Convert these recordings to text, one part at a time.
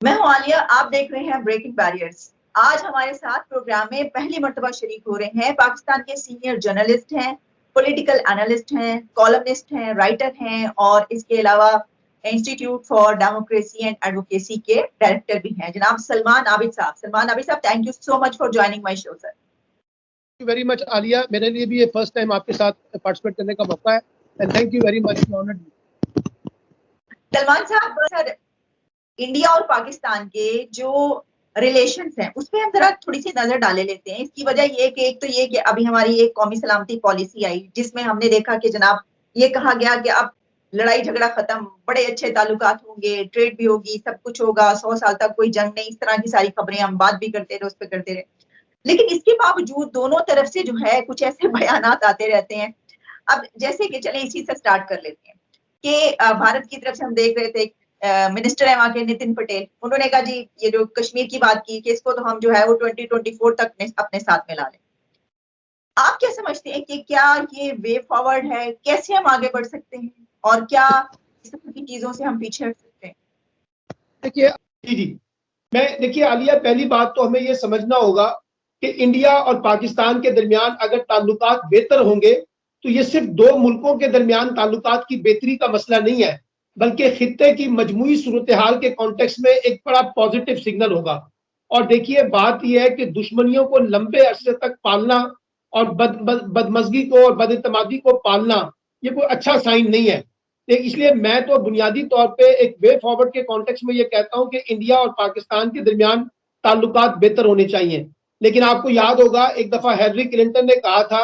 मैं हूं आलिया, आप देख रहे हैं ब्रेकिंग बैरियर्स। आज हमारे साथ प्रोग्राम में पहली मर्तबा शरीक हो रहे हैं पाकिस्तान के सीनियर जर्नलिस्ट हैं, पॉलिटिकल एनालिस्ट हैं, कॉलमनिस्ट हैं, राइटर हैं और इसके अलावा institute for democracy and advocacy के डायरेक्टर भी हैं, जनाब सलमान आबिद साहब। सलमान आबिद साहब, thank you so much for joining my show sir. Very much Alia, मेरे लिए भी ये फर्स्ट टाइम आपके साथ पार्टिसिपेट करने का मौका है and thank you very much. Salman साहब, सर इंडिया और पाकिस्तान के जो रिलेशंस हैं उस पर हम जरा थोड़ी सी नजर डाले लेते हैं। इसकी वजह ये कि एक तो ये कि अभी हमारी एक कौमी सलामती पॉलिसी आई जिसमें हमने देखा कि जनाब ये कहा गया कि अब लड़ाई झगड़ा खत्म, बड़े अच्छे ताल्लुकात होंगे, ट्रेड भी होगी, सब कुछ होगा, 100 साल तक कोई जंग नहीं, इस तरह की सारी खबरें हम बात भी करते रहे, उस पर करते रहे। लेकिन इसके बावजूद दोनों तरफ से जो है कुछ ऐसे बयानात आते रहते हैं। अब जैसे कि चले इसी से स्टार्ट कर लेते हैं कि भारत की तरफ से हम देख रहे थे मिनिस्टर है वहां के नितिन पटेल, उन्होंने कहा जी ये जो कश्मीर की बात की कि इसको तो हम जो है वो 2024 तक अपने साथ में ला लें। आप क्या समझते हैं कि क्या ये वे फॉरवर्ड है, कैसे हम आगे बढ़ सकते हैं और क्या इस तरह की चीजों से हम पीछे हट सकते हैं? देखिए जी, देखिए आलिया, पहली बात तो हमें ये समझना होगा कि इंडिया और पाकिस्तान के दरमियान अगर ताल्लुकात बेहतर होंगे तो ये सिर्फ दो मुल्कों के दरमियान ताल्लुकात की बेहतरी का मसला नहीं है, बल्कि खित्ते की मजमूई सूरत हाल के कॉन्टेक्स्ट में एक बड़ा पॉजिटिव सिग्नल होगा। और देखिए बात यह है कि दुश्मनियों को लंबे अरसे तक पालना और बदमजगी को और बदइतमादी को पालना ये कोई अच्छा साइन नहीं है। इसलिए मैं तो बुनियादी तौर पे एक वे फॉरवर्ड के कॉन्टेक्स्ट में ये कहता हूं कि इंडिया और पाकिस्तान के दरमियान ताल्लुकात बेहतर होने चाहिए। लेकिन आपको याद होगा एक दफा हैनरी क्लिंटन ने कहा था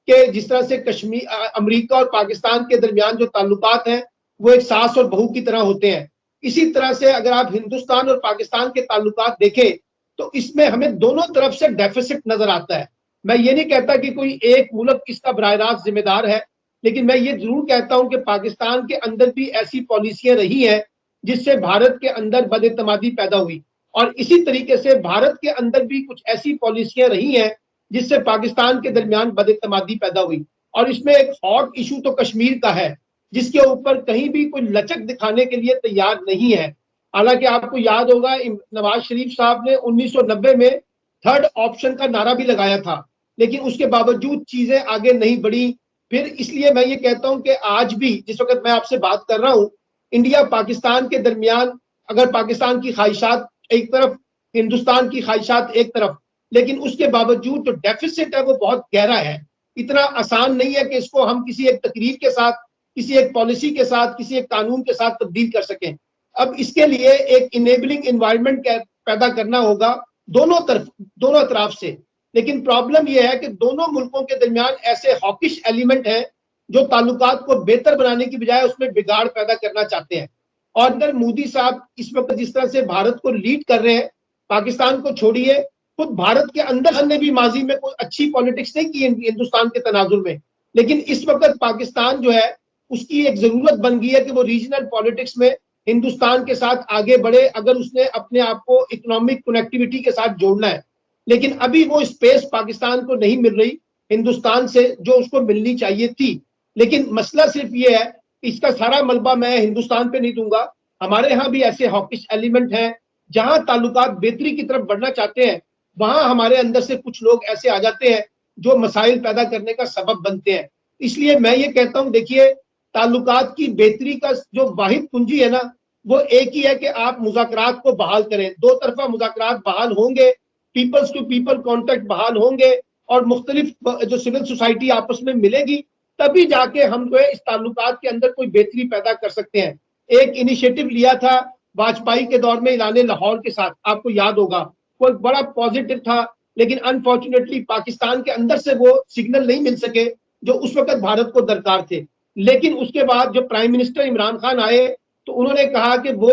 कि जिस तरह से कश्मीर, अमेरिका और पाकिस्तान के दरमियान जो ताल्लुकात हैं वो एक सास और बहू की तरह होते हैं, इसी तरह से अगर आप हिंदुस्तान और पाकिस्तान के ताल्लुकात देखें तो इसमें हमें दोनों तरफ से डेफिसिट नजर आता है। मैं ये नहीं कहता कि कोई एक मुल्क इसका बराह रास्त जिम्मेदार है, लेकिन मैं ये जरूर कहता हूं कि पाकिस्तान के अंदर भी ऐसी पॉलिसियां रही हैं जिससे भारत के अंदर बदइतमादी पैदा हुई, और इसी तरीके से भारत के अंदर भी कुछ ऐसी पॉलिसियां रही हैं जिससे पाकिस्तान के दरमियान बदइतमादी पैदा हुई। और इसमें एक हॉट इशू तो कश्मीर का है जिसके ऊपर कहीं भी कोई लचक दिखाने के लिए तैयार नहीं है। हालांकि आपको याद होगा नवाज शरीफ साहब ने 1990 में थर्ड ऑप्शन का नारा भी लगाया था, लेकिन उसके बावजूद चीजें आगे नहीं बढ़ी। फिर इसलिए मैं ये कहता हूं कि आज भी जिस वक्त मैं आपसे बात कर रहा हूं, इंडिया पाकिस्तान के दरमियान अगर पाकिस्तान की ख्वाहिशात एक तरफ, हिंदुस्तान की ख्वाहिशात एक तरफ, लेकिन उसके बावजूद जो डेफिसिट है वो बहुत गहरा है। इतना आसान नहीं है कि इसको हम किसी एक तकरीर के साथ, किसी एक पॉलिसी के साथ, किसी एक कानून के साथ तब्दील कर सकें। अब इसके लिए एक इनेबलिंग एनवायरनमेंट पैदा करना होगा दोनों अतराफ से। लेकिन प्रॉब्लम यह है कि दोनों मुल्कों के दरमियान ऐसे हॉकिश एलिमेंट हैं जो ताल्लुकात को बेहतर बनाने की बजाय उसमें बिगाड़ पैदा करना चाहते हैं। और अगर मोदी साहब इस वक्त जिस तरह से भारत को लीड कर रहे हैं, पाकिस्तान को छोड़िए, खुद भारत के अंदर हमने भी माजी में कोई अच्छी पॉलिटिक्स नहीं की हिंदुस्तान के तनाजुर में, लेकिन इस वक्त पाकिस्तान जो है उसकी एक जरूरत बन गई है कि वो रीजनल पॉलिटिक्स में हिंदुस्तान के साथ आगे बढ़े, अगर उसने अपने आप को इकोनॉमिक कनेक्टिविटी के साथ जोड़ना है। लेकिन अभी वो स्पेस पाकिस्तान को नहीं मिल रही हिंदुस्तान से जो उसको मिलनी चाहिए थी। लेकिन मसला सिर्फ ये है, इसका सारा मलबा मैं हिंदुस्तान पे नहीं दूंगा। हमारे यहाँ भी ऐसे हॉकिश एलिमेंट हैं, जहां ताल्लुकात बेहतरी की तरफ बढ़ना चाहते हैं वहां हमारे अंदर से कुछ लोग ऐसे आ जाते हैं जो मसाइल पैदा करने का सबब बनते हैं। इसलिए मैं ये कहता हूँ, देखिए ताल्लुकात की बेहतरी का जो वाहिद कुंजी है ना, वो एक ही है कि आप मुज़ाकरात को बहाल करें। दो तरफा मुज़ाकरात बहाल होंगे, पीपल्स टू पीपल कॉन्टेक्ट बहाल होंगे और मुख्तलिफ जो सिविल सोसाइटी आपस में मिलेगी, तभी जाके हम जो है इस ताल्लुकात के अंदर कोई बेहतरी पैदा कर सकते हैं। एक इनिशिएटिव लिया था वाजपेयी के दौर में ऐलान लाहौर के साथ, आपको याद होगा, वो एक बड़ा पॉजिटिव था, लेकिन अनफॉर्चुनेटली पाकिस्तान के अंदर से वो सिग्नल नहीं मिल सके जो उस वक्त भारत को दरकार थे। लेकिन उसके बाद जो प्राइम मिनिस्टर इमरान खान आए तो उन्होंने कहा कि वो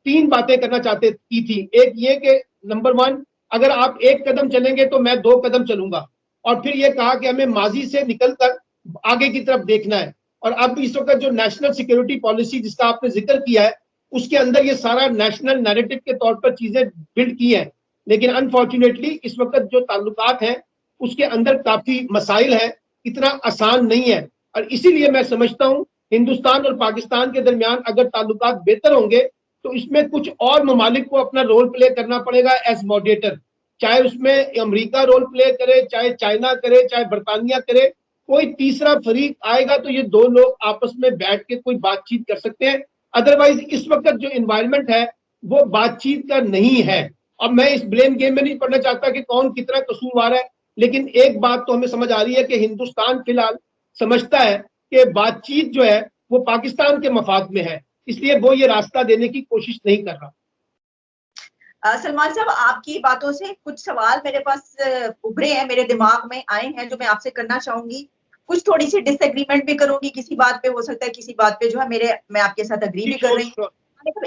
3 बातें करना चाहते की थी। एक ये कि नंबर 1, अगर आप 1 कदम चलेंगे तो मैं 2 कदम चलूंगा, और फिर ये कहा कि हमें माजी से निकलकर आगे की तरफ देखना है। और अब इस वक्त जो नेशनल सिक्योरिटी पॉलिसी जिसका आपने जिक्र किया है, उसके अंदर ये सारा नेशनल नैरेटिव के तौर पर चीजें बिल्ड की हैं, लेकिन अनफॉर्चुनेटली इस वक्त जो ताल्लुकात हैं उसके अंदर काफी मसाइल है, इतना आसान नहीं है। और इसीलिए मैं समझता हूं हिंदुस्तान और पाकिस्तान के दरमियान अगर ताल्लुकात बेहतर होंगे तो इसमें कुछ और ममालिक को अपना रोल प्ले करना पड़ेगा एज मॉडरेटर, चाहे उसमें अमेरिका रोल प्ले करे, चाहे चाइना करे, चाहे बरतानिया करे, कोई तीसरा फरीक आएगा तो ये दो लोग आपस में बैठ के कोई बातचीत कर सकते हैं। अदरवाइज इस वक्त जो इन्वायरमेंट है वो बातचीत का नहीं है। अब मैं इस ब्लेम गेम में नहीं पढ़ना चाहता कि कौन कितना कसूरवार है, लेकिन एक बात तो हमें समझ आ रही है कि हिंदुस्तान फिलहाल समझता है कि बातचीत जो है वो पाकिस्तान के मफाद में है, इसलिए वो ये रास्ता देने की कोशिश नहीं कर रहा। सलमान साहब, आपकी बातों से कुछ सवाल मेरे पास उभरे हैं, मेरे दिमाग में आए हैं, जो मैं आपसे करना चाहूंगी। कुछ थोड़ी सी डिसएग्रीमेंट भी करूंगी, किसी बात पे हो सकता है, किसी बात पे जो है मैं आपके साथ अग्री भी कर रही हूँ।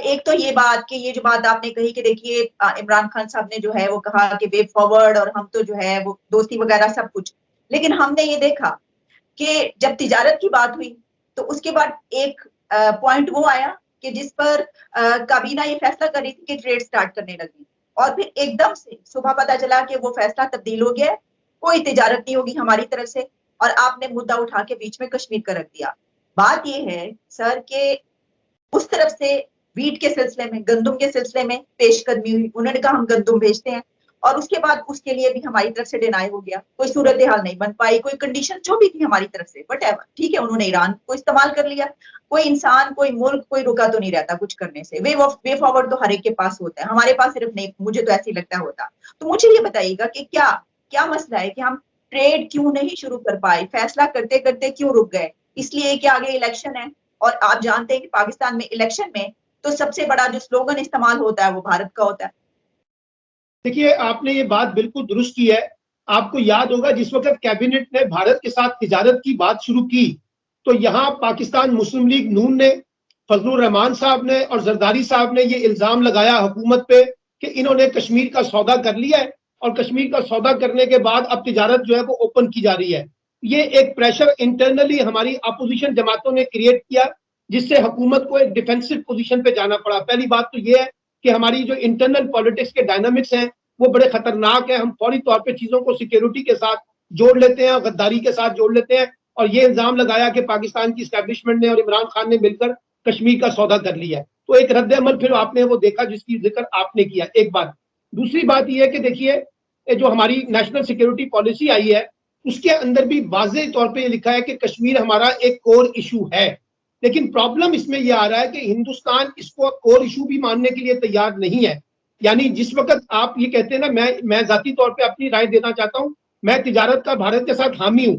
एक तो ये बात कि ये जो बात आपने कही कि देखिए इमरान खान साहब ने जो है वो कहा कि वे फॉरवर्ड और हम तो जो है वो दोस्ती वगैरह सब कुछ, लेकिन हमने ये देखा कि जब तिजारत की बात हुई तो उसके बाद एक पॉइंट वो आया कि जिस पर काबीना ये फैसला कर रही थी कि ट्रेड स्टार्ट करने लगी, और फिर एकदम से सुबह पता चला कि वो फैसला तब्दील हो गया, कोई तिजारत नहीं होगी हमारी तरफ से, और आपने मुद्दा उठा के बीच में कश्मीर का रख दिया। बात ये है सर कि उस तरफ से वीट के सिलसिले में, गंदुम के सिलसिले में पेशकदमी हुई, उन्होंने कहा हम गंदुम भेजते हैं, और उसके बाद उसके लिए भी हमारी तरफ से डिनाई हो गया, कोई सूरत हाल नहीं बन पाई, कोई कंडीशन जो भी थी हमारी तरफ से, बट ठीक है, उन्होंने ईरान को इस्तेमाल कर लिया। कोई इंसान, कोई मुल्क, कोई रुका तो नहीं रहता कुछ करने से। वे फॉरवर्ड तो हर एक के पास होता है, हमारे पास सिर्फ नहीं, मुझे तो ऐसे ही लगता होता। तो मुझे ये बताइएगा कि क्या क्या मसला है कि हम ट्रेड क्यों नहीं शुरू कर पाए, फैसला करते करते क्यों रुक गए? इसलिए कि आगे इलेक्शन है, और आप जानते हैं कि पाकिस्तान में इलेक्शन में तो सबसे बड़ा जो स्लोगन इस्तेमाल होता है वो भारत का होता है। देखिए, आपने ये बात बिल्कुल दुरुस्त की है। आपको याद होगा जिस वक्त कैबिनेट ने भारत के साथ तिजारत की बात शुरू की, तो यहाँ पाकिस्तान मुस्लिम लीग नून ने, फजलुर रहमान साहब ने और जरदारी साहब ने ये इल्जाम लगाया हुकूमत पे कि इन्होंने कश्मीर का सौदा कर लिया है, और कश्मीर का सौदा करने के बाद अब तिजारत जो है वो ओपन की जा रही है। ये एक प्रेशर इंटरनली हमारी अपोजिशन जमातों ने क्रिएट किया, जिससे हुकूमत को एक डिफेंसिव पोजीशन पे जाना पड़ा। पहली बात तो ये है कि हमारी जो इंटरनल पॉलिटिक्स के डायनामिक्स हैं वो बड़े खतरनाक है। हम फौरी तौर पे चीजों को सिक्योरिटी के साथ जोड़ लेते हैं, गद्दारी के साथ जोड़ लेते हैं, और ये इल्जाम लगाया कि पाकिस्तान की एस्टेब्लिशमेंट ने और इमरान खान ने मिलकर कश्मीर का सौदा कर लिया है। तो एक रद्द अमल फिर आपने वो देखा जिसकी जिक्र आपने किया, एक बात। दूसरी बात यह है कि देखिए, जो हमारी नेशनल सिक्योरिटी पॉलिसी आई है उसके अंदर भी वाज़ेह तौर पे लिखा है कि कश्मीर हमारा एक कोर इशू है। लेकिन प्रॉब्लम इसमें यह आ रहा है कि हिंदुस्तान इसको कोर इशू भी मानने के लिए तैयार नहीं है। यानी जिस वक्त आप ये कहते हैं ना, मैं जाती तौर पे अपनी राय देना चाहता हूं, मैं तिजारत का भारत के साथ हामी हूं,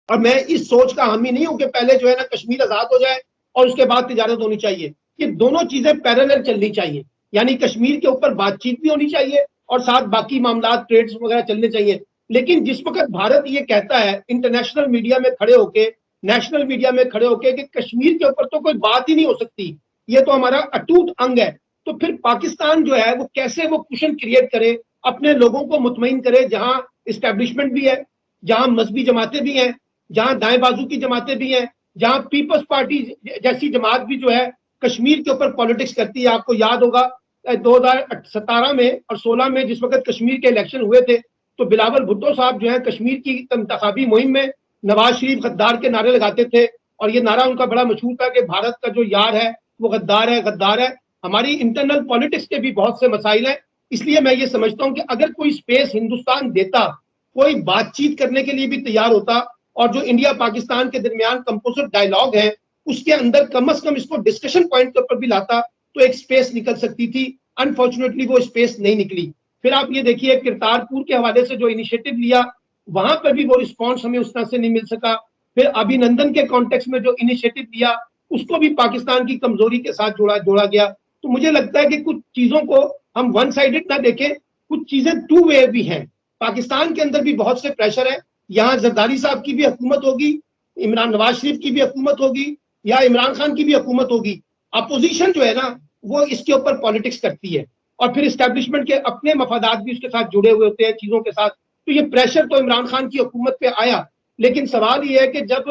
और मैं इस सोच का हामी नहीं हूं कि पहले जो है ना कश्मीर आजाद हो जाए और उसके बाद तिजारत होनी चाहिए। ये दोनों चीजें पैरेलल चलनी चाहिए, यानी कश्मीर के ऊपर बातचीत भी होनी चाहिए और साथ बाकी मामला ट्रेड्स वगैरह चलने चाहिए। लेकिन जिस वक्त भारत ये कहता है इंटरनेशनल मीडिया में खड़े होके, नेशनल मीडिया में खड़े होके कि कश्मीर के ऊपर तो कोई बात ही नहीं हो सकती, ये तो हमारा अटूट अंग है, तो फिर पाकिस्तान जो है वो कैसे वो कुशन क्रिएट करे, अपने लोगों को मुतमईन करे, जहां इस्टेब्लिशमेंट भी है, जहां मजहबी जमातें भी हैं, जहां दाएं बाजू की जमातें भी हैं, जहां पीपल्स पार्टी जैसी जमात भी जो है कश्मीर के ऊपर पॉलिटिक्स करती है। आपको याद होगा 2017 में और 16 में जिस वक्त कश्मीर के इलेक्शन हुए थे, तो बिलावल भुट्टो साहब जो है कश्मीर की इंतखाबी मुहिम में नवाज शरीफ गद्दार के नारे लगाते थे, और ये नारा उनका बड़ा मशहूर था कि भारत का जो यार है वो गद्दार है, गद्दार है। हमारी इंटरनल पॉलिटिक्स के भी बहुत से मसाइल हैं, इसलिए मैं ये समझता हूं कि अगर कोई स्पेस हिंदुस्तान देता, कोई बातचीत करने के लिए भी तैयार होता, और जो इंडिया पाकिस्तान के दरमियान कंपोजिट डायलॉग है उसके अंदर कम से कम इसको डिस्कशन पॉइंट के ऊपर भी लाता, तो एक स्पेस निकल सकती थी। अनफॉर्चुनेटली वो स्पेस नहीं निकली। फिर आप ये देखिए करतारपुर के हवाले से जो इनिशिएटिव लिया, वहां पर भी वो रिस्पॉन्स हमें उस तरह से नहीं मिल सका। फिर अभिनंदन के कॉन्टेक्स्ट में जो इनिशिएटिव लिया, उसको भी पाकिस्तान की कमजोरी के साथ जोड़ा गया। तो मुझे लगता है कि कुछ चीजों को हम वन साइडेड ना देखें, कुछ चीजें टू वे भी हैं। पाकिस्तान के अंदर भी बहुत से प्रेशर है, यहाँ जरदारी साहब की भी हुकूमत होगी, इमरान नवाज शरीफ की भी हुकूमत होगी, या इमरान खान की भी हुकूमत होगी। अपोजिशन जो है ना वो इसके ऊपर पॉलिटिक्स करती है, और फिर एस्टेब्लिशमेंट के अपने मफादात भी उसके साथ जुड़े हुए होते हैं चीजों के साथ। तो ये प्रेशर तो इमरान खान की हुकूमत पे आया, लेकिन सवाल ये है कि जब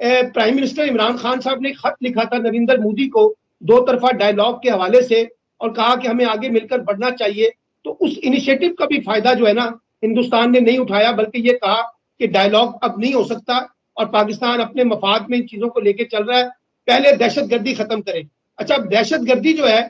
प्राइम मिनिस्टर इमरान खान साहब ने खत लिखा था नरेंद्र मोदी को दो तरफा डायलॉग के हवाले से, और कहा कि हमें आगे मिलकर बढ़ना चाहिए, तो उस इनिशिएटिव का भी फायदा जो है ना हिंदुस्तान ने नहीं उठाया, बल्कि ये कहा कि डायलॉग अब नहीं हो सकता और पाकिस्तान अपने मफाद में इन चीजों को लेकर चल रहा है, पहले दहशतगर्दी खत्म करें। अच्छा, दहशतगर्दी जो है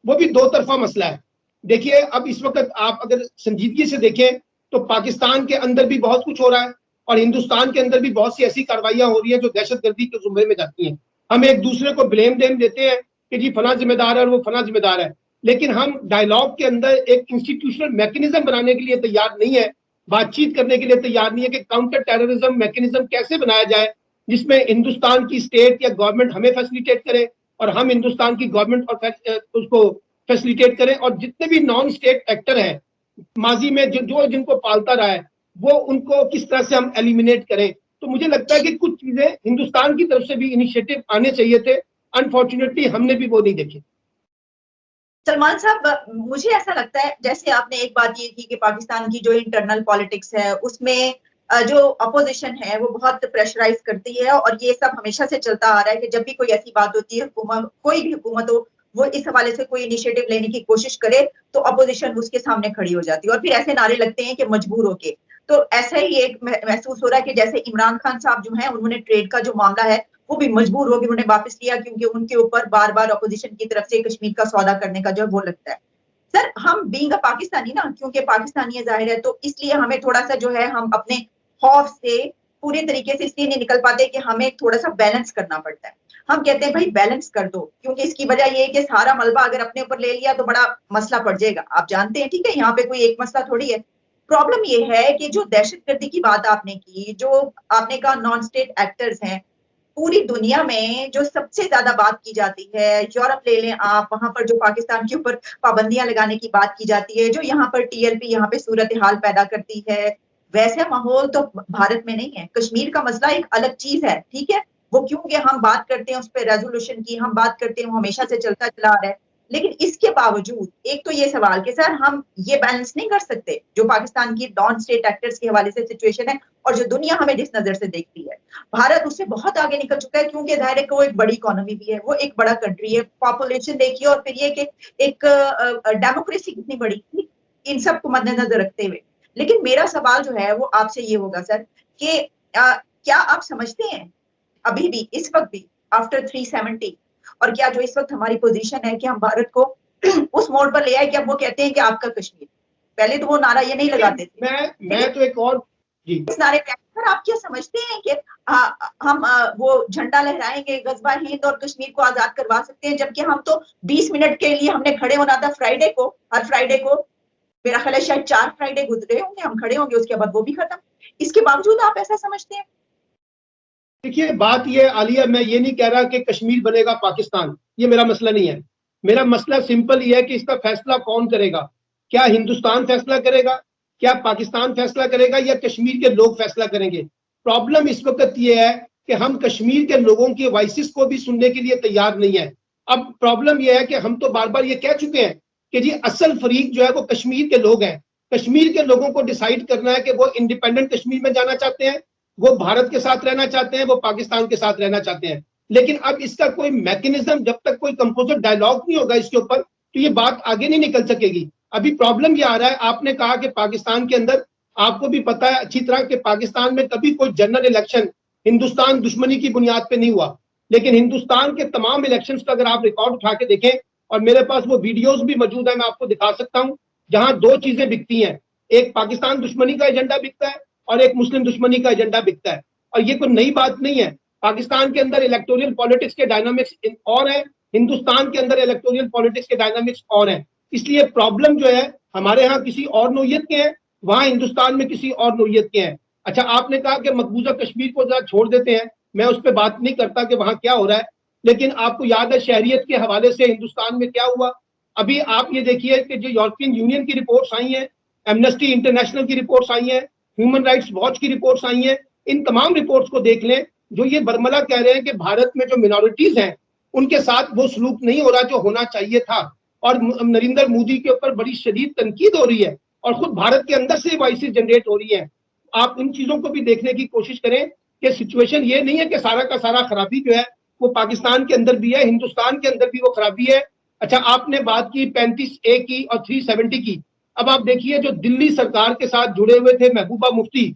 वो भी दो तरफा मसला है। देखिए अब इस वक्त आप अगर संजीदगी से देखें तो पाकिस्तान के अंदर भी बहुत कुछ हो रहा है और हिंदुस्तान के अंदर भी बहुत सी ऐसी कार्रवाइयां हो रही हैं जो दहशतगर्दी के जुमरे में जाती हैं। हम एक दूसरे को ब्लेम देते हैं कि जी फला जिम्मेदार है और वो फला जिम्मेदार है, लेकिन हम डायलॉग के अंदर एक इंस्टीट्यूशनल मैकेनिज्म बनाने के लिए तैयार नहीं है, बातचीत करने के लिए तैयार नहीं है कि काउंटर टेररिज्म मैकेनिज्म कैसे बनाया जाए जिसमें हिंदुस्तान की स्टेट या गवर्नमेंट हमें फैसिलिटेट करे और हम हिंदुस्तान की गवर्नमेंट और उसको फैसिलिटेट करें, और जितने भी नॉन स्टेट एक्टर हैं माजी में जो जिनको पालता रहा है वो उनको किस तरह से हम एलिमिनेट करें। तो मुझे लगता है कि कुछ चीजें हिंदुस्तान की तरफ से भी इनिशिएटिव आने चाहिए थे, अनफॉर्चुनेटली हमने भी वो नहीं देखे। सलमान साहब, मुझे ऐसा लगता है जैसे आपने एक बात ये की कि पाकिस्तान की जो इंटरनल पॉलिटिक्स है उसमें जो अपोजिशन है वो बहुत प्रेशराइज करती है और ये सब हमेशा से चलता आ रहा है कि जब भी कोई ऐसी बात होती है, कोई भी हुकूमत हो, वो इस हवाले से कोई इनिशिएटिव लेने की कोशिश करे तो अपोजिशन उसके सामने खड़ी हो जाती है और फिर ऐसे नारे लगते हैं कि मजबूर होके। तो ऐसा ही एक महसूस हो रहा है कि जैसे इमरान खान साहब जो है उन्होंने ट्रेड का जो मामला है वो भी मजबूर हो गए, उन्होंने वापस लिया क्योंकि उनके ऊपर बार बार अपोजिशन की तरफ से कश्मीर का सौदा करने का जो वो लगता है। सर हम बीइंग अ पाकिस्तानी ना, क्योंकि पाकिस्तानी है जाहिर है, तो इसलिए हमें थोड़ा सा जो है हम अपने खौफ से पूरे तरीके से इसलिए नहीं निकल पाते कि हमें थोड़ा सा बैलेंस करना पड़ता है। हम कहते हैं भाई बैलेंस कर दो, क्योंकि इसकी वजह ये है कि सारा मलबा अगर अपने ऊपर ले लिया तो बड़ा मसला पड़ जाएगा। आप जानते हैं, ठीक है, यहाँ पे कोई एक मसला थोड़ी है। प्रॉब्लम ये है कि जो दहशतगर्दी की बात आपने की, जो आपने कहा नॉन स्टेट एक्टर्स हैं, पूरी दुनिया में जो सबसे ज्यादा बात की जाती है, यूरोप ले लें आप, वहां पर जो पाकिस्तान के ऊपर पाबंदियां लगाने की बात की जाती है, जो यहाँ पर टीएलपी यहाँ पे सूरत हाल पैदा करती है, वैसे माहौल तो भारत में नहीं है। कश्मीर का मसला एक अलग चीज है, ठीक है, वो क्योंकि हम बात करते हैं उस पर रेजोल्यूशन की, हम बात करते हैं वो हमेशा से चलता चला आ रहा है, लेकिन इसके बावजूद एक तो ये सवाल कि सर हम ये बैलेंस नहीं कर सकते जो पाकिस्तान की नॉन स्टेट एक्टर्स के हवाले से सिचुएशन है और जो दुनिया हमें जिस नजर से देखती है। भारत उससे बहुत आगे निकल चुका है क्योंकि जाहिर है कि वो एक बड़ी इकोनॉमी भी है, वो एक बड़ा कंट्री है, पॉपुलेशन देखिए और फिर ये कि एक डेमोक्रेसी कितनी बड़ी, इन सब को मद्देनजर रखते हुए। लेकिन मेरा सवाल जो है वो आपसे ये होगा सर कि क्या आप समझते हैं अभी भी इस वक्त भी आफ्टर 370 और क्या जो इस वक्त हमारी पोजीशन है कि हम भारत को उस मोड़ पर ले आए कि अब वो कहते हैं कि आपका कश्मीर, पहले तो वो नारा ये नहीं लगाते थे। मैं तो एक और जी इस नारे पे सर आप क्या समझते हैं कि हम वो झंडा लहराएंगे, गजबा हिंद और कश्मीर को आजाद करवा सकते हैं, जबकि हम तो 20 मिनट के लिए हमने खड़े होना था फ्राइडे को, हर फ्राइडे को, मेरा ख्याल है शायद 4 फ्राइडे गुजरे होंगे, हम खड़े होंगे, उसके बाद वो भी खत्म। इसके बावजूद आप ऐसा समझते हैं? देखिए बात ये आलिया, मैं ये नहीं कह रहा कि कश्मीर बनेगा पाकिस्तान, ये मेरा मसला नहीं है। मेरा मसला सिंपल ये है कि इसका फैसला कौन करेगा। क्या हिंदुस्तान फैसला करेगा, क्या पाकिस्तान फैसला करेगा, या कश्मीर के लोग फैसला करेंगे। प्रॉब्लम इस वक्त ये है कि हम कश्मीर के लोगों की वॉइसेस को भी सुनने के लिए तैयार नहीं है। अब प्रॉब्लम यह है कि हम तो बार बार ये कह चुके हैं कि जी असल फरीक जो है वो कश्मीर के लोग हैं। कश्मीर के लोगों को डिसाइड करना है कि वो इंडिपेंडेंट कश्मीर में जाना चाहते हैं, वो भारत के साथ रहना चाहते हैं, वो पाकिस्तान के साथ रहना चाहते हैं। लेकिन अब इसका कोई मैकेनिज्म, जब तक कोई कंपोजिट डायलॉग नहीं होगा इसके ऊपर, तो ये बात आगे नहीं निकल सकेगी। अभी प्रॉब्लम ये आ रहा है, आपने कहा कि पाकिस्तान के अंदर, आपको भी पता है अच्छी तरह कि पाकिस्तान में कभी कोई जनरल इलेक्शन हिंदुस्तान दुश्मनी की बुनियाद पे नहीं हुआ। लेकिन हिंदुस्तान के तमाम इलेक्शंस का अगर आप रिकॉर्ड उठा के देखें, और मेरे पास वो वीडियोस भी मौजूद है, मैं आपको दिखा सकता हूं, जहां दो चीजें बिकती हैं, एक पाकिस्तान दुश्मनी का एजेंडा बिकता है और एक मुस्लिम दुश्मनी का एजेंडा बिकता है। और ये कोई नई बात नहीं है। पाकिस्तान के अंदर इलेक्टोरल पॉलिटिक्स के डायनामिक्स और है, हिंदुस्तान के अंदर इलेक्टोरल पॉलिटिक्स के डायनामिक्स और हैं। इसलिए प्रॉब्लम जो है हमारे यहाँ किसी और नौयत के हैं, वहां हिंदुस्तान में किसी और नौयत के हैं। अच्छा, आपने कहा कि मकबूजा कश्मीर को जरा छोड़ देते हैं, मैं उस पर बात नहीं करता कि वहां क्या हो रहा है, लेकिन आपको याद है शहरियत के हवाले से हिंदुस्तान में क्या हुआ। अभी आप ये देखिए कि जो यूरोपियन यूनियन की रिपोर्ट्स आई हैं, एमनेस्टी इंटरनेशनल की रिपोर्ट्स आई हैं, ह्यूमन राइट्स वॉच की रिपोर्ट्स आई हैं, इन तमाम रिपोर्ट्स को देख लें, जो ये बरमला कह रहे हैं कि भारत में जो मिनॉरिटीज हैं उनके साथ वो सलूक नहीं हो रहा जो होना चाहिए था, और नरेंद्र मोदी के ऊपर बड़ी शदीद तनकीद हो रही है और खुद भारत के अंदर से वॉइसेस जनरेट हो रही है। आप इन चीजों को भी देखने की कोशिश करें कि सिचुएशन ये नहीं है कि सारा का सारा खराबी जो है वो पाकिस्तान के अंदर भी है, हिंदुस्तान के अंदर भी वो खराबी है। अच्छा, आपने बात की 35A की और 370 की। अब आप देखिए जो दिल्ली सरकार के साथ जुड़े हुए थे, महबूबा मुफ्ती,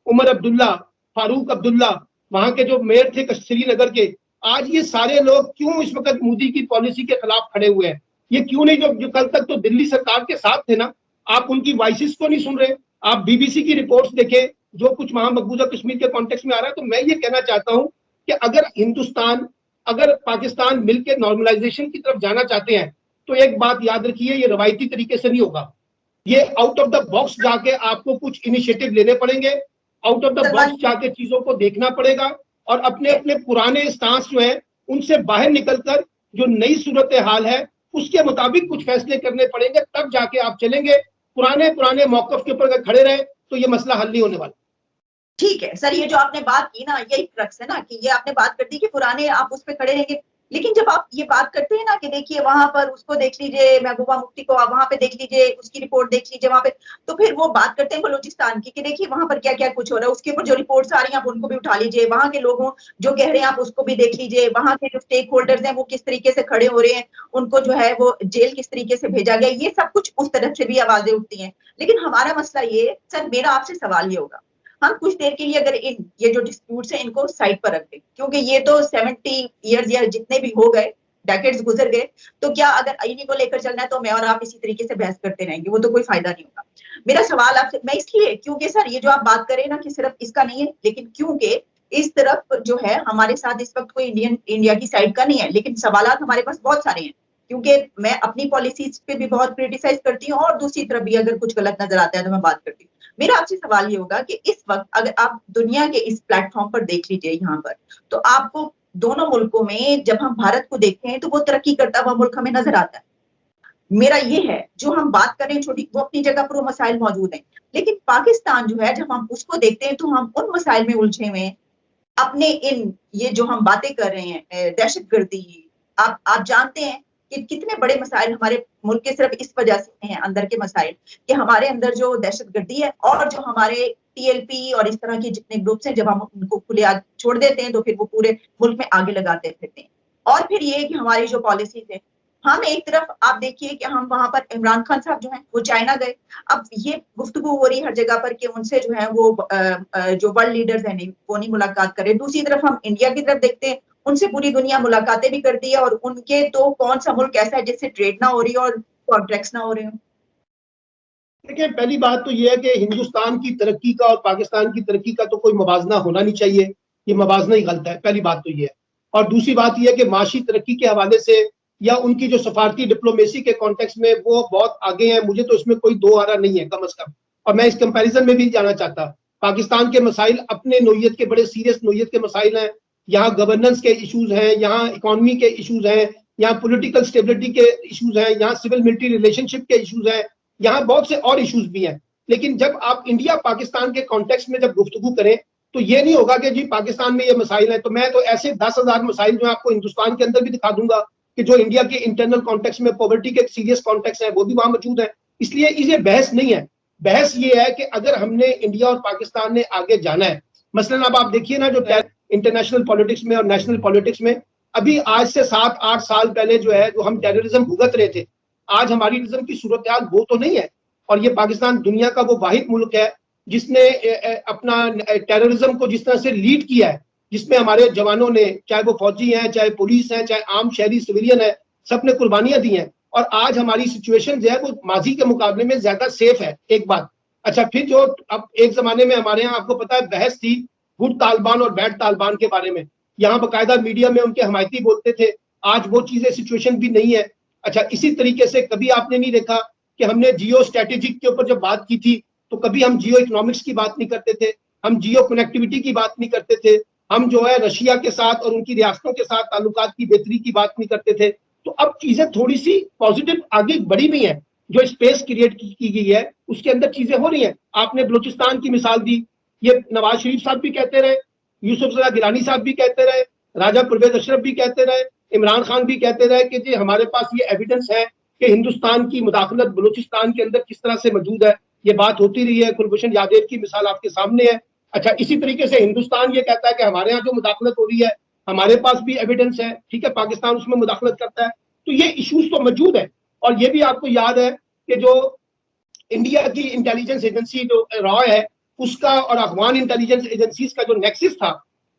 उमर अब्दुल्ला, फारूक अब्दुल्ला, वहां के जो मेयर थे श्रीनगर के, आज ये सारे लोग क्यों इस वक्त मोदी की पॉलिसी के खिलाफ खड़े हुए हैं? ये क्यों नहीं, जो कल तक तो दिल्ली सरकार के साथ थे ना, आप उनकी वॉइसेस को नहीं सुन रहे? आप बीबीसी की रिपोर्ट्स देखें, जो कुछ वहां मकबूजा कश्मीर के कॉन्टेक्स्ट में आ रहा है। तो मैं ये कहना चाहता हूं कि अगर पाकिस्तान मिलकर नॉर्मलाइजेशन की तरफ जाना चाहते हैं, तो एक बात याद रखिए, ये रवायती तरीके से नहीं होगा। ये आउट ऑफ द बॉक्स जाके आपको कुछ इनिशिएटिव लेने पड़ेंगे, आउट ऑफ द बॉक्स जाके चीजों को देखना पड़ेगा, और अपने अपने पुराने स्टांस जो है उनसे बाहर निकलकर जो नई सूरत हाल है उसके मुताबिक कुछ फैसले करने पड़ेंगे, तब जाके आप चलेंगे। पुराने मौकफ के ऊपर अगर खड़े रहे तो ये मसला हल नहीं होने वाला। ठीक है सर, ये जो आपने बात की ना, यही क्रक्स है ना, कि ये आपने बात कर दी कि पुराने आप उस पर खड़े रहेंगे। लेकिन जब आप ये बात करते हैं ना कि देखिए वहां पर उसको देख लीजिए, महबूबा मुफ्ती को आप वहां पे देख लीजिए, उसकी रिपोर्ट देख लीजिए वहां पे, तो फिर वो बात करते हैं बलूचिस्तान की कि देखिए वहां पर क्या क्या कुछ हो रहा है, उसके ऊपर जो रिपोर्ट्स आ रही हैं आप उनको भी उठा लीजिए, वहां के लोगों जो कह रहे हैं आप उसको भी देख लीजिए, वहां के जो स्टेक होल्डर्स हैं वो किस तरीके से खड़े हो रहे हैं, उनको जो है वो जेल किस तरीके से भेजा गया, ये सब कुछ उस तरफ से भी आवाजें उठती हैं। लेकिन हमारा मसला ये सर, मेरा आपसे सवाल ये होगा, हम कुछ देर के लिए अगर ये जो डिस्प्यूट्स हैं इनको साइड पर रख दें, क्योंकि ये तो 70 ईयर्स या जितने भी हो गए, डेकेड्स गुजर गए, तो क्या अगर इन्हीं को लेकर चलना है तो मैं और आप इसी तरीके से बहस करते रहेंगे, वो तो कोई फायदा नहीं होगा। मेरा सवाल आपसे, मैं इसलिए, क्योंकि सर ये जो आप बात करें ना कि सिर्फ इसका नहीं है, लेकिन क्योंकि इस तरफ जो है हमारे साथ इस वक्त कोई इंडिया की साइड का नहीं है, लेकिन सवालात हमारे पास बहुत सारे हैं, क्योंकि मैं अपनी पॉलिसीज पे भी बहुत क्रिटिसाइज करती हूँ और दूसरी तरफ भी अगर कुछ गलत नजर आता है तो मैं बात करती हूँ। मेरा आपसे सवाल ये होगा कि इस वक्त अगर आप दुनिया के इस प्लेटफॉर्म पर देख लीजिए यहाँ पर, तो आपको दोनों मुल्कों में जब हम भारत को देखते हैं तो वो तरक्की करता हुआ मुल्क हमें नजर आता है। मेरा ये है, जो हम बात कर रहे हैं छोटी, वो अपनी जगह पर वो मसाइल मौजूद हैं, लेकिन पाकिस्तान जो है जब हम उसको देखते हैं तो हम उन मसाइल में उलझे हुए हैं, अपने ये जो हम बातें कर रहे हैं दहशतगर्दी, आप जानते हैं कि कितने बड़े मसाइल हमारे मुल्क के सिर्फ इस वजह से हैं, अंदर के मसाइल, कि हमारे अंदर जो दहशतगर्दी है और जो हमारे टीएलपी और इस तरह के जितने ग्रुप्स हैं, जब हम उनको खुले हाथ छोड़ देते हैं तो फिर वो पूरे मुल्क में आगे लगाते फिरते हैं। और फिर ये कि हमारी जो पॉलिसीज है, हम एक तरफ आप देखिए कि हम वहां पर इमरान खान साहब जो हैं वो चाइना गए, अब ये गुफ्तगू हो रही हर जगह पर कि उनसे जो है वो जो वर्ल्ड लीडर्स हैं नहीं, वो नहीं मुलाकात करें। दूसरी तरफ हम इंडिया की तरफ देखते हैं, उनसे पूरी दुनिया मुलाकातें भी करती है, और उनके तो कौन सा मुल्क ऐसा है जिससे ट्रेड ना हो रही और कॉन्ट्रैक्ट्स ना हो रहे हो। देखिए, पहली बात तो यह है कि हिंदुस्तान की तरक्की का और पाकिस्तान की तरक्की का तो कोई मवाजना होना नहीं चाहिए, ये मवाजना ही गलत है, पहली बात तो ये है। और दूसरी बात यह है कि माशी तरक्की के हवाले से या उनकी जो सफारती डिप्लोमेसी के कॉन्टेक्स्ट में वो बहुत आगे हैं, मुझे तो इसमें कोई दो आरा नहीं है कम अज कम। और मैं इस कंपैरिजन में भी जाना चाहता, पाकिस्तान के मसाइल अपने नोयत के, बड़े सीरियस नोयत के मसाइल हैं, यहाँ गवर्नेंस के इशूज हैं, यहाँ इकोनॉमी के इशूज हैं, यहाँ पॉलिटिकल स्टेबिलिटी के इशूज हैं, यहाँ सिविल मिलिट्री रिलेशनशिप के इशूज हैं, यहाँ बहुत से और इश्यूज भी हैं। लेकिन जब आप इंडिया पाकिस्तान के कॉन्टेक्स्ट में जब गुफ्तगू करें तो ये नहीं होगा कि जी पाकिस्तान में ये मसाइल हैं, तो मैं तो ऐसे 10,000 मसाइल जो आपको हिंदुस्तान के अंदर भी दिखा दूंगा कि जो इंडिया के इंटरनल कॉन्टेक्स्ट में पॉवर्टी के सीरियस कॉन्टेक्स्ट है वो भी वहां मौजूद है। इसलिए ये बहस नहीं है। बहस ये है कि अगर हमने इंडिया और पाकिस्तान ने आगे जाना है, मसलन अब आप देखिए ना, जो इंटरनेशनल पॉलिटिक्स में और नेशनल पॉलिटिक्स में अभी आज से 7-8 साल पहले जो है, जो हम टेररिज्म भुगत रहे थे, आज हमारी टेररिज्म की सूरत हाल वो तो नहीं है। और ये पाकिस्तान दुनिया का वो वाहिद मुल्क है जिसने अपना टेररिज्म को जिस तरह से लीड किया है, जिसमें हमारे जवानों ने, चाहे वो फौजी हैं, चाहे पुलिस हैं, चाहे आम शहरी सिविलियन है, सब ने कुर्बानियां दी हैं। और आज हमारी सिचुएशन जो है वो माजी के मुकाबले में ज्यादा सेफ है, एक बात। अच्छा, फिर जो अब एक जमाने में हमारे यहाँ आपको पता है बहस थी गुड तालिबान और बैड तालिबान के बारे में, यहाँ बाकायदा मीडिया में उनके हमायती बोलते थे, आज वो चीजें सिचुएशन भी नहीं है। अच्छा, इसी तरीके से कभी आपने नहीं देखा कि हमने जियो स्ट्रेटेजिक के ऊपर जब बात की थी तो कभी हम जियो इकोनॉमिक्स की बात नहीं करते थे, हम जियो कनेक्टिविटी की बात नहीं करते थे, हम जो है रशिया के साथ और उनकी रियासतों के साथ ताल्लुकात की बेहतरी की बात नहीं करते थे। तो अब चीजें थोड़ी सी पॉजिटिव आगे बढ़ी भी हैं, जो स्पेस क्रिएट की गई है उसके अंदर चीजें हो रही हैं। आपने बलूचिस्तान की मिसाल दी, ये नवाज शरीफ साहब भी कहते रहे, यूसुफ गिलानी साहब भी कहते रहे, राजा परवेज अशरफ भी कहते रहे, इमरान खान भी कहते रहे कि जी हमारे पास ये एविडेंस है कि हिंदुस्तान की मुदाखलत बलूचिस्तान के अंदर किस तरह से मौजूद है। ये बात होती रही है, कुलभूषण यादव की मिसाल आपके सामने है। अच्छा, इसी तरीके से हिंदुस्तान ये कहता है कि हमारे यहाँ जो मुदाखलत हो रही है हमारे पास भी एविडेंस है, ठीक है, पाकिस्तान उसमें मुदाखलत करता है। तो ये इश्यूज तो मौजूद है। और ये भी आपको याद है कि जो इंडिया की इंटेलिजेंस एजेंसी जो रॉ है उसका और अफगान इंटेलिजेंस एजेंसीज का जो नेक्सस था,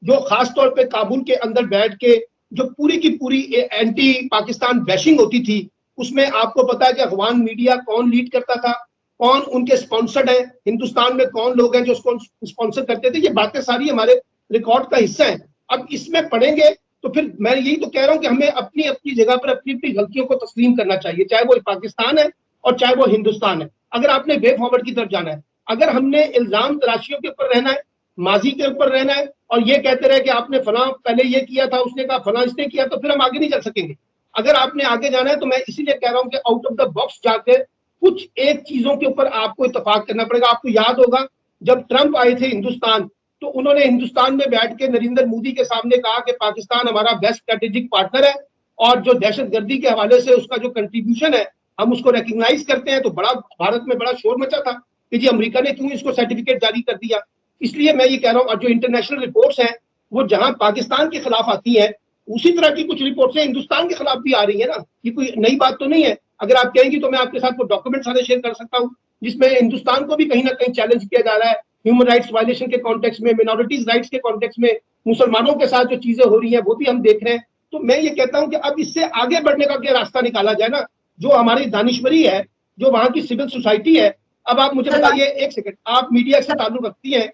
जो खासतौर पर काबुल के अंदर बैठ के जो पूरी की पूरी एंटी पाकिस्तान बैशिंग होती थी, उसमें आपको पता है कि अफगान मीडिया कौन लीड करता था, कौन उनके स्पॉन्सर्ड है, हिंदुस्तान में कौन लोग हैं जो उसको स्पॉन्सर करते थे, ये बातें सारी हमारे रिकॉर्ड का हिस्सा है। अब इसमें पढ़ेंगे तो फिर मैं यही तो कह रहा हूं कि हमें अपनी अपनी जगह पर अपनी अपनी गलतियों को तस्लीम करना चाहिए, चाहे वो पाकिस्तान है और चाहे वो हिंदुस्तान है। अगर आपने वे फॉरवर्ड की तरफ जाना है, अगर हमने इल्जाम तराशियों के ऊपर रहना है, माजी के ऊपर रहना है और ये कहते रहे कि आपने फला पहले ये किया था, उसने कहा फला इसने किया, तो फिर हम आगे नहीं चल सकेंगे। अगर आपने आगे जाना है तो मैं इसीलिए कह रहा हूं कि आउट ऑफ द बॉक्स जाकर कुछ एक चीजों के ऊपर आपको इत्तेफाक करना पड़ेगा। आपको याद होगा जब ट्रंप आए थे हिंदुस्तान, तो उन्होंने हिंदुस्तान में बैठ के नरेंद्र मोदी के सामने कहा कि पाकिस्तान हमारा बेस्ट स्ट्रेटेजिक पार्टनर है और जो दहशतगर्दी के हवाले से उसका जो कंट्रीब्यूशन है हम उसको रिकग्नाइज करते हैं। तो बड़ा भारत में बड़ा शोर मचा था कि जी अमेरिका ने क्यों इसको सर्टिफिकेट जारी कर दिया। इसलिए मैं ये कह रहा हूं, और जो इंटरनेशनल रिपोर्ट्स हैं वो जहां पाकिस्तान के खिलाफ आती हैं, उसी तरह की कुछ रिपोर्ट्स हिंदुस्तान के खिलाफ भी आ रही है ना। ये कोई नई बात तो नहीं है। अगर आप कहेंगी तो मैं आपके साथ वो डॉक्यूमेंट सारे शेयर कर सकता हूं जिसमें हिंदुस्तान को भी कहीं ना कहीं चैलेंज किया जा रहा है ह्यूमन राइट्स वायलेशन के कॉन्टेक्स्ट में, मिनॉरिटीज राइट्स के कॉन्टेक्स्ट में, मुसलमानों के साथ जो चीजें हो रही हैं वो भी हम देख रहे हैं। तो मैं ये कहता हूं कि अब इससे आगे बढ़ने का क्या रास्ता निकाला जाए ना, जो हमारी दानिशवरी है, जो वहां की सिविल सोसाइटी है। अब आप मुझे बताइए, एक सेकंड, आप मीडिया से ताल्लुक रखती हैं,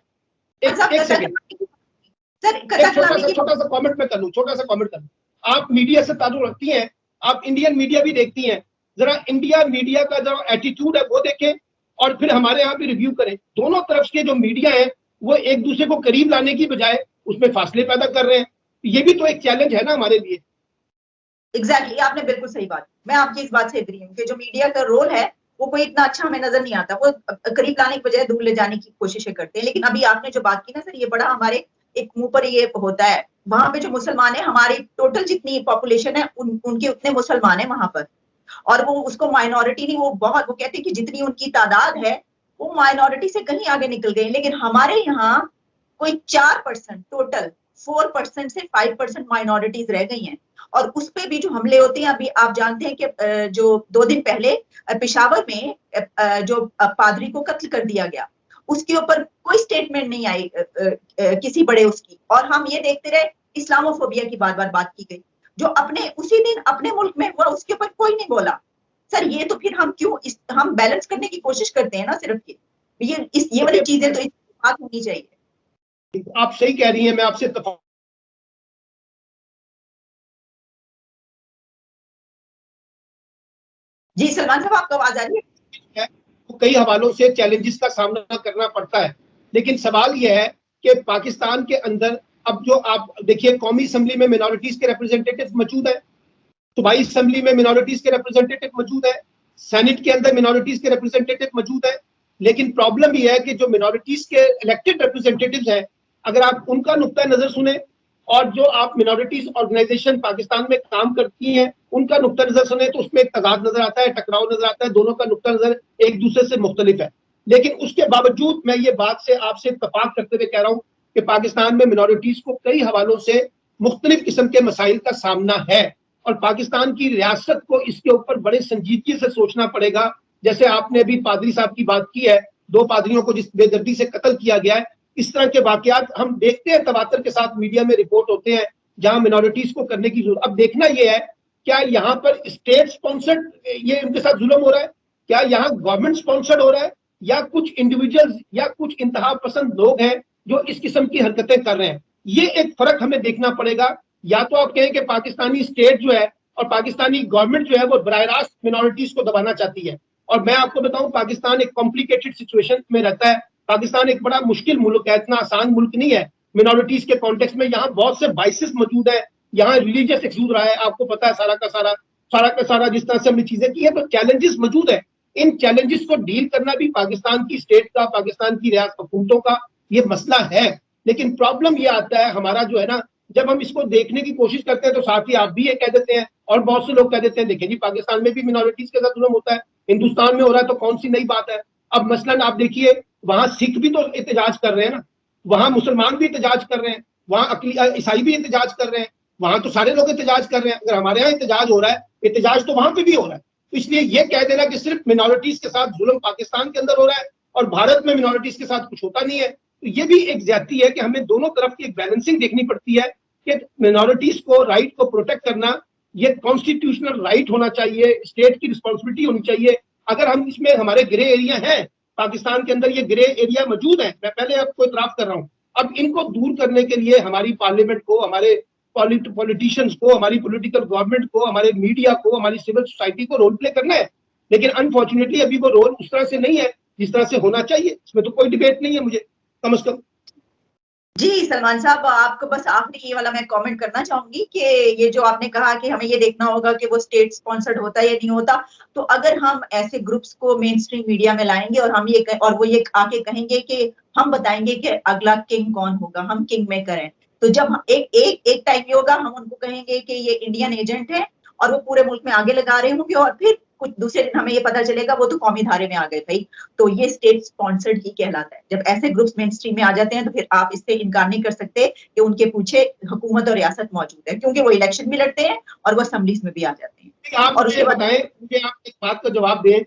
एक सेकंड, छोटा सा कमेंट में कर लूं, छोटा सा कमेंट कर लूं। आप मीडिया से ताल्लुक रखती हैं, आप इंडियन मीडिया भी देखती हैं, जरा इंडिया मीडिया का जो एटीट्यूड है वो देखें और फिर हमारे यहाँ भी रिव्यू करें। दोनों तरफ के जो मीडिया है वो एक दूसरे को करीब लाने की बजाय उसमें फासले पैदा कर रहे हैं। ये भी तो एक चैलेंज है ना हमारे लिए। एग्जैक्टली, आपने बिल्कुल सही बात, मैं आपकी इस बात से एग्री हूँ कि जो मीडिया का रोल है वो कोई इतना अच्छा हमें नजर नहीं आता, वो करीब लाने की बजाय दूर ले जाने की कोशिशें करते हैं। लेकिन अभी आपने जो बात की ना सर, ये बड़ा हमारे एक मुंह पर ये होता है। वहां पे जो मुसलमान है, हमारी टोटल जितनी पॉपुलेशन है उनके उतने मुसलमान है वहां पर, और वो उसको माइनॉरिटी नहीं, वो बहुत, वो कहते हैं कि जितनी उनकी तादाद है वो माइनॉरिटी से कहीं आगे निकल गई। लेकिन हमारे यहाँ कोई 4% टोटल, 4% से 5% माइनॉरिटीज रह गई हैं। और उस पे भी जो हमले होते हैं, अभी आप जानते हैं कि जो 2 दिन पहले पेशावर में जो पादरी को कत्ल कर दिया गया, उसके ऊपर कोई स्टेटमेंट नहीं आई किसी बड़े उसकी, और हम ये देखते रहे इस्लामोफोबिया की बार बार बात की गई, जो अपने उसी दिन अपने मुल्क में हुआ उसके ऊपर कोई नहीं बोला। सर ये तो फिर हम क्यों हम बैलेंस करने की कोशिश करते हैं ना सिर्फ ये वाली चीजें तो बात होनी चाहिए। आप सही कह रही हैं, मैं आपसे जी सलमान साहब, आपको आवाज आ रही है? तो कई हवालों से चैलेंजेस का सामना करना पड़ता है, लेकिन सवाल यह है कि पाकिस्तान के अंदर अब जो आप देखिए, कौमी असम्बली में मिनॉरिटीज के रिप्रेजेंटेटिव मौजूद है, सूबाई असम्बली में मिनॉरिटीज के रिप्रेजेंटेटिव मौजूद है, सेनेट के अंदर मिनॉरिटीज के रिप्रेजेंटेटिव मौजूद है। लेकिन प्रॉब्लम यह है कि जो मिनॉरिटीज के इलेक्टेड रिप्रेजेंटेटिव्स हैं, अगर आप उनका नुक्ता नजर सुने और जो आप मिनॉरिटीज ऑर्गेनाइजेशन पाकिस्तान में काम करती हैं उनका नुक्ता नजर सुने, तो उसमें एक तजाद नजर आता है, टकराव नजर आता है, दोनों का नुक्ता नजर एक दूसरे से मुख्तलिफ है। लेकिन उसके बावजूद मैं ये बात से आपसे इत्तफाक करते हुए कह रहा हूं कि पाकिस्तान में मिनॉरिटीज को कई हवालों से मुख्तलिफ किस्म के मसाइल का सामना है और पाकिस्तान की रियासत को इसके ऊपर बड़े संजीदगी से सोचना पड़ेगा। जैसे आपने अभी पादरी साहब की बात की है, 2 पादरियों को जिस बेदर्दी से कत्ल किया गया है, इस तरह के वाकयात हम देखते हैं, तवातर के साथ मीडिया में रिपोर्ट होते हैं जहां मिनॉरिटीज को करने की जरूरत। अब देखना यह है, क्या यहाँ पर स्टेट स्पॉन्सर्ड ये उनके साथ जुल्म हो रहा है, क्या यहाँ गवर्नमेंट स्पॉन्सर्ड हो रहा है, या कुछ इंडिविजुअल्स या कुछ इंतहा पसंद लोग हैं जो इस किस्म की हरकतें कर रहे हैं। ये एक फर्क हमें देखना पड़ेगा। या तो आप कहें कि पाकिस्तानी स्टेट जो है और पाकिस्तानी गवर्नमेंट जो है वो बराह रास्त मिनॉरिटीज को दबाना चाहती है, और मैं आपको बताऊं पाकिस्तान एक कॉम्प्लिकेटेड सिचुएशन में रहता है। पाकिस्तान एक बड़ा मुश्किल मुल्क है, इतना आसान मुल्क नहीं है मिनॉरिटीज के कॉन्टेक्स्ट में। यहाँ बहुत से बाइसेस मौजूद है, यहाँ रिलीजियस एक्सक्लूड रहा है, आपको पता है सारा का सारा जिस तरह से हमने चीजें की है, तो चैलेंजेस मौजूद है। इन चैलेंजेस को डील करना भी पाकिस्तान की स्टेट का, पाकिस्तान की रियासत हुकूमतों का ये मसला है। लेकिन प्रॉब्लम ये आता है हमारा जो है ना, जब हम इसको देखने की कोशिश करते हैं तो साथ ही आप भी ये कह देते हैं और बहुत से लोग कह देते हैं, देखिए जी पाकिस्तान में भी मिनॉरिटीज के साथ जुल्म होता है, हिंदुस्तान में हो रहा है, तो कौन सी नई बात है। अब मसलन आप देखिए, वहां सिख भी तो एहतजाज कर रहे हैं ना, वहां मुसलमान भी एहतजाज कर रहे हैं, वहां ईसाई भी एहतजाज कर रहे हैं, वहां तो सारे लोग एहतजाज कर रहे हैं। अगर हमारे यहाँ एहतजाज हो रहा है, एहतजाज तो वहां पे भी हो रहा है। तो इसलिए ये कह देना कि सिर्फ मिनॉरिटीज के साथ जुल्म पाकिस्तान के अंदर हो रहा है और भारत में मिनॉरिटीज के साथ कुछ होता नहीं है, तो ये भी एक ज्यादती है कि हमें दोनों तरफ की एक बैलेंसिंग देखनी पड़ती है कि मिनॉरिटीज को राइट को प्रोटेक्ट करना ये कॉन्स्टिट्यूशनल राइट होना चाहिए, स्टेट की रिस्पॉन्सिबिलिटी होनी चाहिए। अगर हम इसमें हमारे ग्रे एरिया है, पाकिस्तान के अंदर ये ग्रे एरिया मौजूद है, मैं पहले आपको इतराफ कर रहा हूँ। अब इनको दूर करने के लिए हमारी पार्लियामेंट को, हमारे पॉलिटिशियंस को, हमारी पॉलिटिकल गवर्नमेंट को, हमारे मीडिया को, हमारी सिविल सोसाइटी को रोल प्ले करना है। लेकिन अनफॉर्चुनेटली अभी वो रोल उस तरह से नहीं है जिस तरह से होना चाहिए। इसमें तो कोई डिबेट नहीं है मुझे, कम से कम। जी सलमान साहब, आपको बस आखिरी ये वाला मैं कमेंट करना चाहूंगी कि ये जो आपने कहा कि हमें ये देखना होगा कि वो स्टेट स्पॉन्सर्ड होता है या नहीं होता, तो अगर हम ऐसे ग्रुप्स को मेन स्ट्रीम मीडिया में लाएंगे और हम ये और वो ये आके कहेंगे कि हम बताएंगे कि अगला किंग कौन होगा, हम किंग मेकर हैं, तो जब एक एक एक टाइम ये होगा, हम उनको कहेंगे कि ये इंडियन एजेंट है और वो पूरे मुल्क में आगे लगा रहे होंगे, और फिर कुछ दूसरे दिन हमें ये पता चलेगा वो तो कौमी धारे में आ गए भाई, तो ये स्टेट स्पॉन्सर्ड ही कहलाता है। जब ऐसे ग्रुप्स मेन स्ट्रीम में आ जाते हैं तो फिर आप इससे इनकार नहीं कर सकते कि उनके पीछे हुकूमत और रियासत मौजूद है, क्योंकि वो इलेक्शन भी लड़ते हैं और वो असेंबलीज में भी आ जाते हैं। आप और मुझे बताएं, मुझे आप एक बात का जवाब दें।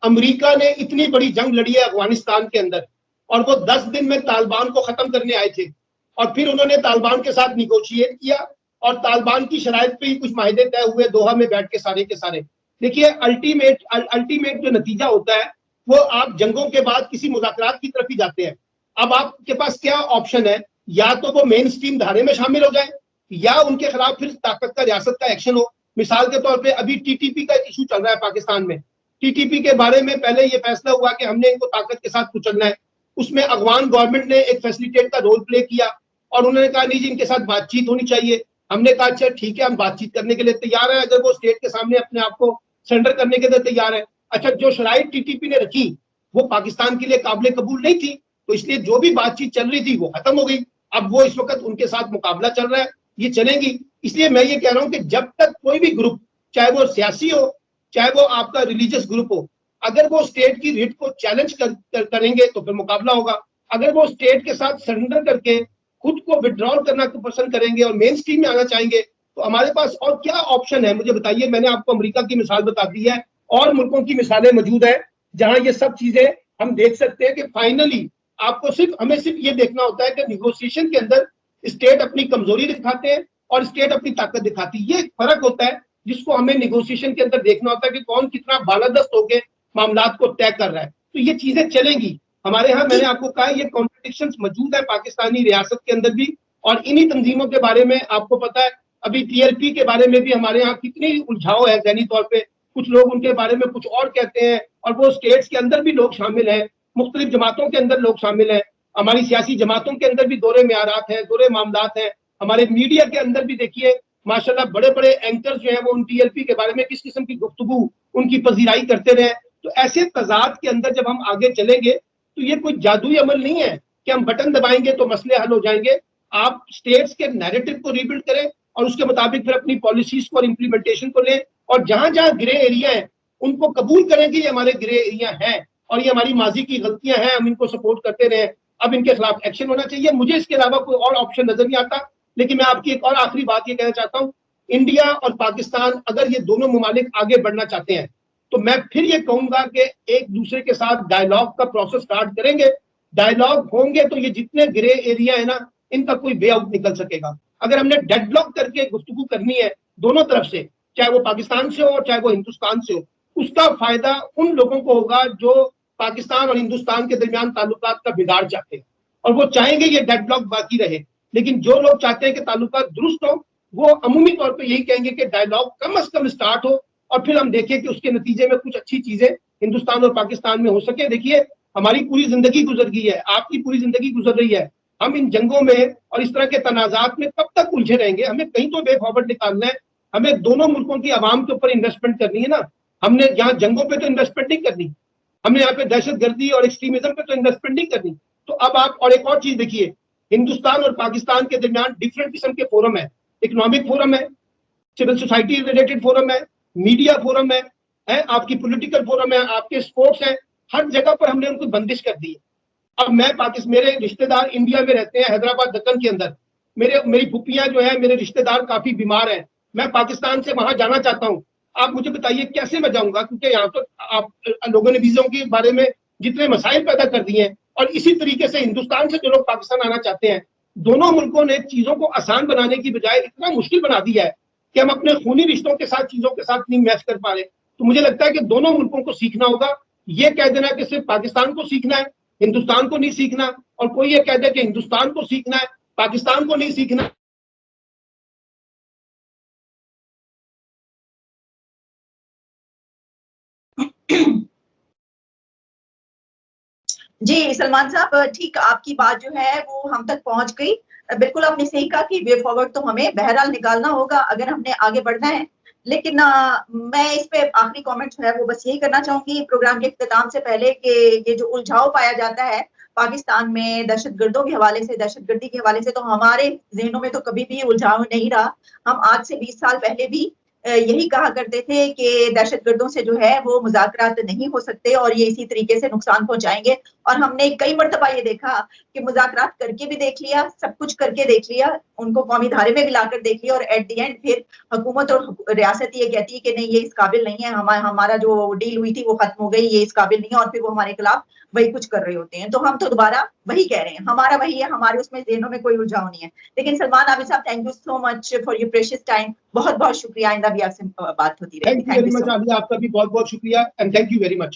अमेरिका ने इतनी बड़ी जंग लड़ी है अफगानिस्तान के अंदर, और वो 10 दिन में तालिबान को खत्म करने आए थे, और फिर उन्होंने तालिबान के साथ निगोशिएट किया और तालिबान की शराइत पे ही कुछ माहिदे तय हुए दोहा में बैठ के सारे के सारे। देखिए, अल्टीमेट जो नतीजा होता है वो आप जंगों के बाद किसी मुज़ाकरात की तरफ ही जाते हैं। अब आपके पास क्या ऑप्शन है, या तो वो मेन स्ट्रीम धारे में शामिल हो जाए या उनके खिलाफ फिर ताकत का, रियासत का एक्शन हो। मिसाल के तौर पे अभी टीटीपी का इशू चल रहा है पाकिस्तान में। टीटीपी के बारे में पहले ये फैसला हुआ कि हमने इनको ताकत के साथ कुचलना है। उसमें अफगान गवर्नमेंट ने एक फैसिलिटेट का रोल प्ले किया और उन्होंने कहा नहीं जी, इनके साथ बातचीत होनी चाहिए। हमने कहा अच्छा ठीक है, हम बातचीत करने के लिए तैयार है, अगर वो स्टेट के सामने अपने आप को सरेंडर करने के लिए तैयार है। अच्छा, जो शराइत टीटीपी ने रखी वो पाकिस्तान के लिए काबिल कबूल नहीं थी, तो इसलिए जो भी बातचीत चल रही थी वो खत्म हो गई। अब वो इस वक्त उनके साथ मुकाबला चल रहा है, ये चलेंगी। इसलिए मैं ये कह रहा हूं कि जब तक कोई भी ग्रुप, चाहे वो सियासी हो, चाहे वो आपका रिलीजियस ग्रुप हो, अगर वो स्टेट की रिट को चैलेंज करेंगे तो फिर मुकाबला होगा। अगर वो स्टेट के साथ सरेंडर करके खुद को विड्रॉल करना पसंद करेंगे और मेन स्ट्रीम में आना चाहेंगे, तो हमारे पास और क्या ऑप्शन है, मुझे बताइए। मैंने आपको अमेरिका की मिसाल बता दी है, और मुल्कों की मिसालें मौजूद है जहां ये सब चीजें हम देख सकते हैं कि फाइनली आपको हमें सिर्फ ये देखना होता है कि निगोशिएशन के अंदर स्टेट अपनी कमजोरी दिखाते हैं और स्टेट अपनी ताकत दिखाती है। ये फर्क होता है जिसको हमें निगोशिएशन के अंदर देखना होता है कि कौन कितना बालादस्त होकर मामलात को तय कर रहा है। तो ये चीजें चलेंगी हमारे यहाँ। मैंने आपको कहा ये कॉन्ट्रडिक्शंस मौजूद है पाकिस्तानी रियासत के अंदर भी, और इन्हीं तंजीमों के बारे में आपको पता है अभी टीएलपी के बारे में भी हमारे यहाँ कितनी उलझाव है ज़हनी तौर पे। कुछ लोग उनके बारे में कुछ और कहते हैं, और वो स्टेट्स के अंदर भी लोग शामिल हैं, मुख्तलिफ जमातों के अंदर लोग शामिल हैं, हमारी सियासी जमातों के अंदर भी दोहरे मेयारात हैं, दोहरे मामलात हैं। हमारे मीडिया के अंदर भी देखिए माशाल्लाह बड़े बड़े एंकर्स जो हैं वो उन टीएलपी के बारे में किस किस्म की गुफ्तगू, उनकी पजीराई करते रहे। तो ऐसे तजाद के अंदर जब हम आगे चलेंगे तो ये कोई जादुई अमल नहीं है कि हम बटन दबाएंगे तो मसले हल हो जाएंगे। आप स्टेट्स के नैरेटिव को रीबिल्ड करें और उसके मुताबिक फिर अपनी पॉलिसीज को और इम्प्लीमेंटेशन को लें, और जहां जहां ग्रे एरिया है उनको कबूल करें कि ये हमारे ग्रे एरिया है और ये हमारी माजी की गलतियां हैं, हम इनको सपोर्ट करते रहे। अब इनके खिलाफ एक्शन होना चाहिए। मुझे इसके अलावा कोई और ऑप्शन नजर नहीं आता। लेकिन मैं आपकी एक और आखिरी बात ये कहना चाहता हूँ, इंडिया और पाकिस्तान अगर ये दोनों मुमालिक आगे बढ़ना चाहते हैं तो मैं फिर ये कहूंगा कि एक दूसरे के साथ डायलॉग का प्रोसेस स्टार्ट करेंगे। डायलॉग होंगे तो ये जितने ग्रे एरिया है ना, इनका कोई वे आउट निकल सकेगा। अगर हमने डेडलॉक करके गुफ्तगू करनी है दोनों तरफ से, चाहे वो पाकिस्तान से हो और चाहे वो हिंदुस्तान से हो, उसका फायदा उन लोगों को होगा जो पाकिस्तान और हिंदुस्तान के दरमियान ताल्लुकात का बिगाड़ चाहते हैं, और वो चाहेंगे ये डेडलॉक बाकी रहे। लेकिन जो लोग चाहते हैं कि ताल्लुकात दुरुस्त हो, वो अमूमी तौर पर यही कहेंगे कि डायलॉग कम से कम स्टार्ट हो, और फिर हम देखें कि उसके नतीजे में कुछ अच्छी चीजें हिंदुस्तान और पाकिस्तान में हो सके। देखिए, हमारी पूरी जिंदगी गुजर गई है, आपकी पूरी जिंदगी गुजर रही है, हम इन जंगों में और इस तरह के तनाजात में कब तक उलझे रहेंगे? हमें कहीं तो वे फॉरवर्ड निकालना है। हमें दोनों मुल्कों की आवाम के ऊपर इन्वेस्टमेंट करनी है ना। हमने यहाँ जंगों पे तो इन्वेस्टमेंट नहीं करनी, हमने यहाँ पे दहशतगर्दी और एक्सट्रीमिज्म पे तो इन्वेस्टमेंट नहीं करनी। तो अब आप और एक और चीज देखिए, हिंदुस्तान और पाकिस्तान के दरमियान डिफरेंट किस्म के फोरम है, इकोनॉमिक फोरम है, सिविल सोसाइटी रिलेटेड फोरम है, मीडिया फोरम है, आपकी पॉलिटिकल फोरम है, आपके स्पोर्ट्स है, हर जगह पर हमने उनको बंदिश कर दी है। अब मैं मेरे रिश्तेदार इंडिया में रहते हैं, हैदराबाद दक्कन के अंदर, मेरी फुप्पियां जो है, मेरे रिश्तेदार काफी बीमार हैं, मैं पाकिस्तान से वहां जाना चाहता हूं। आप मुझे बताइए कैसे मैं जाऊंगा? क्योंकि यहाँ तो आप लोगों ने वीजों के बारे में जितने मसाइल पैदा कर दिए हैं, और इसी तरीके से हिंदुस्तान से जो लोग पाकिस्तान आना चाहते हैं, दोनों मुल्कों ने चीजों को आसान बनाने की बजाय इतना मुश्किल बना दिया है कि हम अपने खूनी रिश्तों के साथ चीजों के साथ नहीं मैच कर पा रहे। तो मुझे लगता है कि दोनों मुल्कों को सीखना होगा। ये कह देना कि सिर्फ पाकिस्तान को सीखना है, हिंदुस्तान को नहीं सीखना, और कोई ये कह दे कि हिंदुस्तान को सीखना है, पाकिस्तान को नहीं सीखना। जी सलमान साहब, ठीक आपकी बात जो है वो हम तक पहुंच गई। बिल्कुल आपने सही कहा कि वे फॉरवर्ड तो हमें बहरहाल निकालना होगा अगर हमने आगे बढ़ना है। लेकिन मैं इस पे आखिरी कमेंट जो है वो बस यही करना चाहूंगी प्रोग्राम के इख्तिताम से पहले कि ये जो उलझाव पाया जाता है पाकिस्तान में दहशतगर्दों के हवाले से, दहशतगर्दी के हवाले से, तो हमारे जहनों में तो कभी भी उलझाव नहीं रहा। हम आज से 20 साल पहले भी यही कहा करते थे कि दहशतगर्दों से जो है वो मुज़ाकरात नहीं हो सकते और ये इसी तरीके से नुकसान पहुंचाएंगे। और हमने कई मर्तबा ये देखा कि मुज़ाकरात करके भी देख लिया, सब कुछ करके देख लिया, उनको कौमी धारे में भी लाकर देख लिया, और एट द एंड फिर हुकूमत और रियासत ये कहती है कि नहीं ये इस काबिल नहीं है, हमारा जो डील हुई थी वो खत्म हो गई, ये इस काबिल नहीं है, और फिर वो हमारे खिलाफ वही कुछ कर रहे होते हैं। तो हम तो दोबारा वही कह रहे हैं, हमारा वही है, हमारे उसमें ज़हनों में कोई उलझाव नहीं है। लेकिन सलमान आबिद साहब, thank you so much for your precious time. बहुत बहुत शुक्रिया, आइंदा भी आपसे बात होती रहेगी। Thank you thank very you much so much. Alia, आपका भी बहुत बहुत शुक्रिया, and thank you very much.